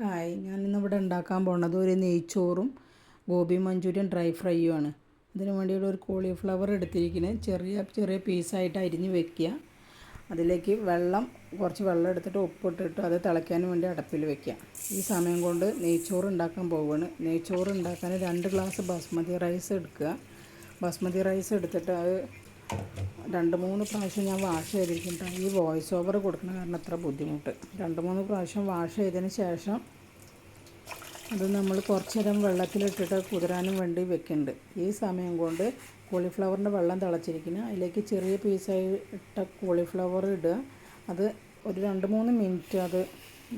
Hi, ഞാനിന്നിവിടെ ഉണ്ടാക്കാൻ പോണത് ഒരു നെയ്ച്ചോറും ഗോബി മഞ്ചൂരിയൻ ഡ്രൈ ഫ്രൈയുമാണ്. അതിന് വേണ്ടിയുള്ള ഒരു കോളിഫ്ലവർ എടുത്തിരിക്കുന്നത് ചെറിയ ചെറിയ പീസായിട്ട് അരിഞ്ഞ് വെക്കുക. അതിലേക്ക് കുറച്ച് വെള്ളം എടുത്തിട്ട് ഉപ്പിട്ടിട്ട് അത് തിളയ്ക്കാൻ വേണ്ടി അടുപ്പിൽ വെക്കുക. ഈ സമയം കൊണ്ട് നെയ്ച്ചോറ് ഉണ്ടാക്കാൻ പോവുകയാണ്. നെയ്ച്ചോറ് ഉണ്ടാക്കാൻ 2 ഗ്ലാസ് ബസ്മതി റൈസ് എടുക്കുക. ബസ്മതി റൈസ് എടുത്തിട്ട് അത് 2-3 പ്രാവശ്യം ഞാൻ വാഷ് ചെയ്തിരിക്കുന്നുണ്ട്. ഈ വോയിസ് ഓവർ കൊടുക്കുന്ന കാരണം അത്ര ബുദ്ധിമുട്ട്. 2-3 പ്രാവശ്യം വാഷ് ചെയ്തതിന് ശേഷം അത് നമ്മൾ കുറച്ച് നേരം വെള്ളത്തിലിട്ടിട്ട് കുതിരാനും വേണ്ടി വെക്കുന്നുണ്ട്. ഈ സമയം കൊണ്ട് കോളിഫ്ലവറിൻ്റെ വെള്ളം തിളച്ചിരിക്കുന്നു. അതിലേക്ക് ചെറിയ പീസായി ഇട്ട കോളിഫ്ലവർ ഇടുക. അത് ഒരു 2-3 മിനിറ്റ് അത്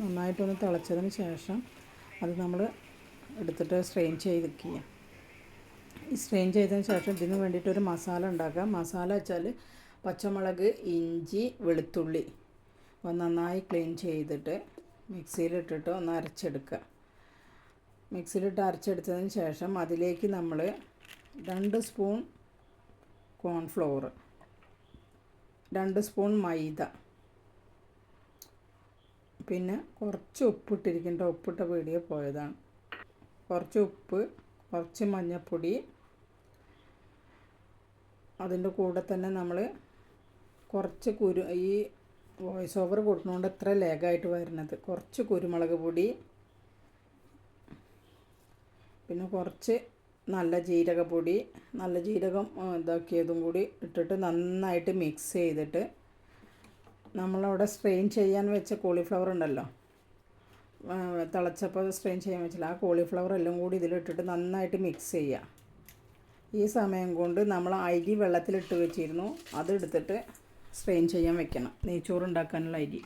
നന്നായിട്ടൊന്ന് തിളച്ചതിന് ശേഷം അത് നമ്മൾ എടുത്തിട്ട് സ്ട്രെയിൻ ചെയ്തിരിക്കുക. ഈ സ്ട്രെയിൻ ചെയ്തതിന് ശേഷം ഇതിന് വേണ്ടിയിട്ട് ഒരു മസാല ഉണ്ടാക്കുക. മസാല വെച്ചാൽ പച്ചമുളക്, ഇഞ്ചി, വെളുത്തുള്ളി നന്നായി ക്ലീൻ ചെയ്തിട്ട് മിക്സിയിലിട്ടിട്ട് ഒന്ന് അരച്ചെടുക്കുക. മിക്സിയിലിട്ട് അരച്ചെടുത്തതിന് ശേഷം അതിലേക്ക് നമ്മൾ 2 സ്പൂൺ കോൺഫ്ലവർ, 2 സ്പൂൺ മൈദ, പിന്നെ കുറച്ച് ഉപ്പിട്ടിരിക്കേണ്ട, ഉപ്പിട്ട വീഡിയോ പോയതാണ്. കുറച്ച് ഉപ്പ്, കുറച്ച് മഞ്ഞൾപ്പൊടി, അതിൻ്റെ കൂടെ തന്നെ നമ്മൾ കുറച്ച് ഈ വോയിസ് ഓവർ കൊടുക്കുന്നതുകൊണ്ട് എത്ര ലേഗായിട്ട് വരുന്നത്, കുറച്ച് കുരുമുളക് പൊടി, പിന്നെ കുറച്ച് നല്ല ജീരകപ്പൊടി, നല്ല ജീരകം ഇതാക്കിയതും കൂടി ഇട്ടിട്ട് നന്നായിട്ട് മിക്സ് ചെയ്തിട്ട് നമ്മളവിടെ സ്ട്രെയിൻ ചെയ്യാൻ വെച്ച കോളിഫ്ലവർ ഉണ്ടല്ലോ, തിളച്ചപ്പോൾ സ്ട്രെയിൻ ചെയ്യാൻ വെച്ചില്ല, ആ കോളിഫ്ലവർ എല്ലാം കൂടി ഇതിലിട്ടിട്ട് നന്നായിട്ട് മിക്സ് ചെയ്യുക. ഈ സമയം കൊണ്ട് നമ്മൾ അരി വെള്ളത്തിലിട്ട് വെച്ചിരുന്നു, അതെടുത്തിട്ട് സ്ട്രെയിൻ ചെയ്യാൻ വെക്കണം, നെയ്ച്ചോറ് ഉണ്ടാക്കാനുള്ള അരി.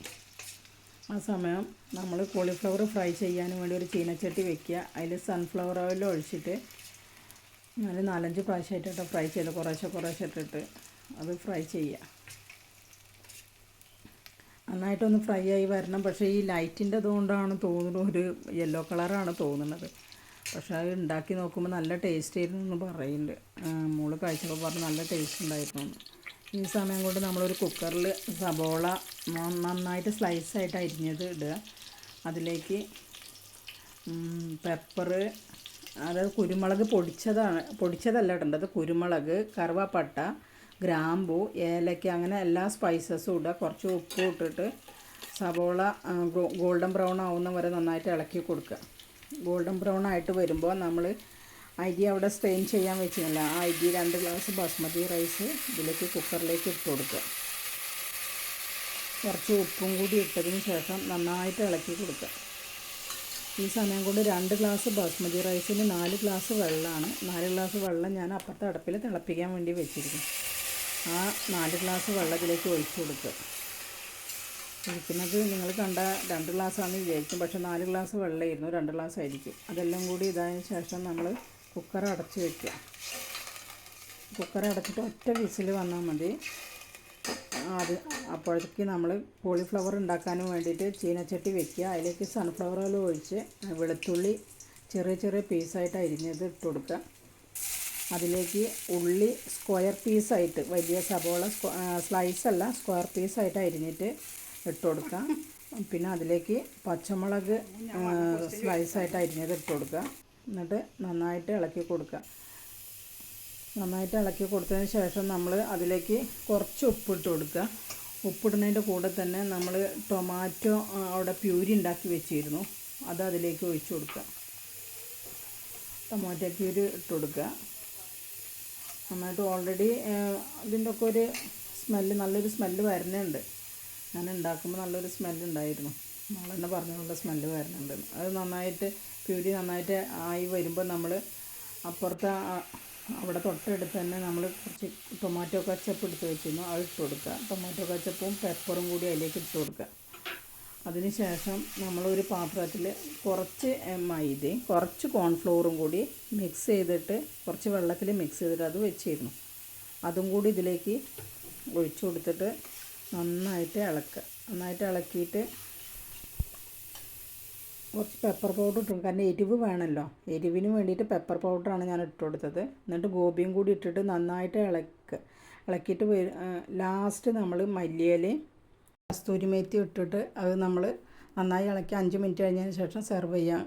ആ സമയം നമ്മൾ കോളിഫ്ലവർ ഫ്രൈ ചെയ്യാൻ വേണ്ടി ഒരു ചീനച്ചട്ടി വെക്കുക. അതിൽ സൺഫ്ലവർ ഓയിൽ ഒഴിച്ചിട്ട് ഞാൻ 4-5 പ്രാവശ്യമായിട്ടോ ഫ്രൈ ചെയ്ത് കുറേശ്ശെ ഇട്ടിട്ട് അത് ഫ്രൈ ചെയ്യുക. നന്നായിട്ടൊന്ന് ഫ്രൈ ആയി വരണം. പക്ഷേ ഈ ലൈറ്റിൻ്റെ അതുകൊണ്ടാണ് തോന്നുന്നത് ഒരു യെല്ലോ കളറാണ് തോന്നുന്നത്. പക്ഷേ അത് ഉണ്ടാക്കി നോക്കുമ്പോൾ നല്ല ടേസ്റ്റ് ആയിരുന്നു എന്ന് പറയുന്നുണ്ട്. മോള് കഴിച്ചപ്പോൾ പറഞ്ഞ് നല്ല ടേസ്റ്റ് ഉണ്ടായിരുന്നു. ഈ സമയം കൊണ്ട് നമ്മളൊരു കുക്കറിൽ സബോള നന്നായിട്ട് സ്ലൈസായിട്ട് അരിഞ്ഞത് ഇടുക. അതിലേക്ക് പെപ്പർ, അതായത് കുരുമുളക് പൊടിച്ചതല്ല ഇടേണ്ടത്, കുരുമുളക്, കറുവപ്പട്ട, ഗ്രാമ്പൂ, ഏലക്ക, അങ്ങനെ എല്ലാ സ്പൈസസും ഇടുക. കുറച്ച് ഉപ്പും ഇട്ടിട്ട് സബോള ഗോൾഡൻ ബ്രൗൺ ആവുന്ന വരെ നന്നായിട്ട് ഇളക്കി കൊടുക്കുക. ഗോൾഡൻ ബ്രൗൺ ആയിട്ട് വരുമ്പോൾ നമ്മൾ അരി അവിടെ സ്ട്രെയിൻ ചെയ്യാൻ വെച്ചില്ല, ആ അരി 2 ഗ്ലാസ് ബസ്മതി റൈസ് ഇതിലേക്ക് കുക്കറിലേക്ക് ഇട്ട് കൊടുക്കുക. കുറച്ച് ഉപ്പും കൂടി ഇട്ടതിന് ശേഷം നന്നായിട്ട് ഇളക്കി കൊടുക്കുക. ഈ സമയം കൊണ്ട് 2 ഗ്ലാസ് ബസ്മതി റൈസിന് 4 ഗ്ലാസ് വെള്ളമാണ്. 4 ഗ്ലാസ് വെള്ളം ഞാൻ അപ്പുറത്തെ അടുപ്പിൽ തിളപ്പിക്കാൻ വേണ്ടി വെച്ചിരിക്കും. ആ 4 ഗ്ലാസ് വെള്ളത്തിലേക്ക് ഒഴിച്ചു കൊടുക്കുക. ഒഴിക്കുന്നത് നിങ്ങൾ കണ്ട 2 ഗ്ലാസ്സാണെന്ന് വിചാരിക്കും, പക്ഷേ 4 ഗ്ലാസ് വെള്ളമായിരുന്നു, 2 ഗ്ലാസ് ആയിരിക്കും. അതെല്ലാം കൂടി ഇതായതിനു ശേഷം നമ്മൾ കുക്കർ അടച്ച് വയ്ക്കുക. കുക്കർ അടച്ചിട്ട് ഒറ്റ വിസിൽ വന്നാൽ മതി. അപ്പോഴത്തേക്ക് നമ്മൾ കോളിഫ്ലവർ ഉണ്ടാക്കാനും വേണ്ടിയിട്ട് ചീനച്ചട്ടി വെക്കുക. അതിലേക്ക് സൺഫ്ലവർ ഓയിൽ ഒഴിച്ച് വെളുത്തുള്ളി ചെറിയ പീസായിട്ട് അരിഞ്ഞത് ഇട്ട് കൊടുക്കുക. അതിലേക്ക് ഉള്ളി സ്ക്വയർ പീസായിട്ട്, വലിയ സബോള സ്ലൈസല്ല, സ്ക്വയർ പീസായിട്ട് അരിഞ്ഞിട്ട് ഇട്ട് കൊടുക്കുക. പിന്നെ അതിലേക്ക് പച്ചമുളക് സ്ലൈസായിട്ട് അരിഞ്ഞത് ഇട്ട് കൊടുക്കുക. എന്നിട്ട് നന്നായിട്ട് ഇളക്കി കൊടുക്കുക. നന്നായിട്ട് ഇളക്കി കൊടുത്തതിന് ശേഷം നമ്മൾ അതിലേക്ക് കുറച്ച് ഉപ്പിട്ട് കൊടുക്കുക. ഉപ്പിടുന്നതിൻ്റെ കൂടെ തന്നെ നമ്മൾ ടൊമാറ്റോ അവിടെ പ്യൂരി ഉണ്ടാക്കി വെച്ചിരുന്നു, അത് അതിലേക്ക് ഒഴിച്ചു കൊടുക്കുക. ടൊമാറ്റോ പ്യൂരി ഇട്ട് കൊടുക്കുക. നന്നായിട്ട് ഓൾറെഡി ഇതിൻ്റെ ഒക്കെ ഒരു നല്ലൊരു സ്മെല്ല് വരുന്നുണ്ട്. ഞാൻ ഉണ്ടാക്കുമ്പോൾ നല്ലൊരു സ്മെല്ലുണ്ടായിരുന്നു, നമ്മൾ തന്നെ പറഞ്ഞുള്ള സ്മെല്ല് വരുന്നുണ്ട്. അത് നന്നായിട്ട് പ്യൂരി നന്നായിട്ട് ആയി വരുമ്പോൾ നമ്മൾ അപ്പുറത്തെ അവിടെ തൊട്ടടുത്ത് തന്നെ നമ്മൾ കുറച്ച് ടൊമാറ്റോ കച്ചപ്പ് എടുത്ത് വെച്ചിരുന്നു, അത് ഇട്ട് കൊടുക്കുക. ടൊമാറ്റോ കച്ചപ്പും പെപ്പറും കൂടി അതിലേക്ക് ഇട്ട് കൊടുക്കുക. അതിന് ശേഷം നമ്മളൊരു പാത്രത്തിൽ കുറച്ച് മൈദയും കുറച്ച് കോൺഫ്ലോറും കൂടി മിക്സ് ചെയ്തിട്ട്, കുറച്ച് വെള്ളത്തിൽ മിക്സ് ചെയ്തിട്ട് അത് വെച്ചിരുന്നു, അതും കൂടി ഇതിലേക്ക് ഒഴിച്ചു കൊടുത്തിട്ട് നന്നായിട്ട് ഇളക്കുക. നന്നായിട്ട് ഇളക്കിയിട്ട് കുറച്ച് പെപ്പർ പൗഡർ ഇട്ടു, കാരണം എരിവ് വേണമല്ലോ, എരിവിന് വേണ്ടിയിട്ട് പെപ്പർ പൗഡറാണ് ഞാൻ ഇട്ട് കൊടുത്തത്. എന്നിട്ട് ഗോപിയും കൂടി ഇട്ടിട്ട് നന്നായിട്ട് ഇളക്കിയിട്ട് ലാസ്റ്റ് നമ്മൾ മല്ലിയിലയും കസ്തൂരി മേത്തി ഇട്ടിട്ട് അത് നമ്മൾ നന്നായി ഇളക്കി 5 മിനിറ്റ് കഴിഞ്ഞതിന് ശേഷം സെർവ് ചെയ്യാം.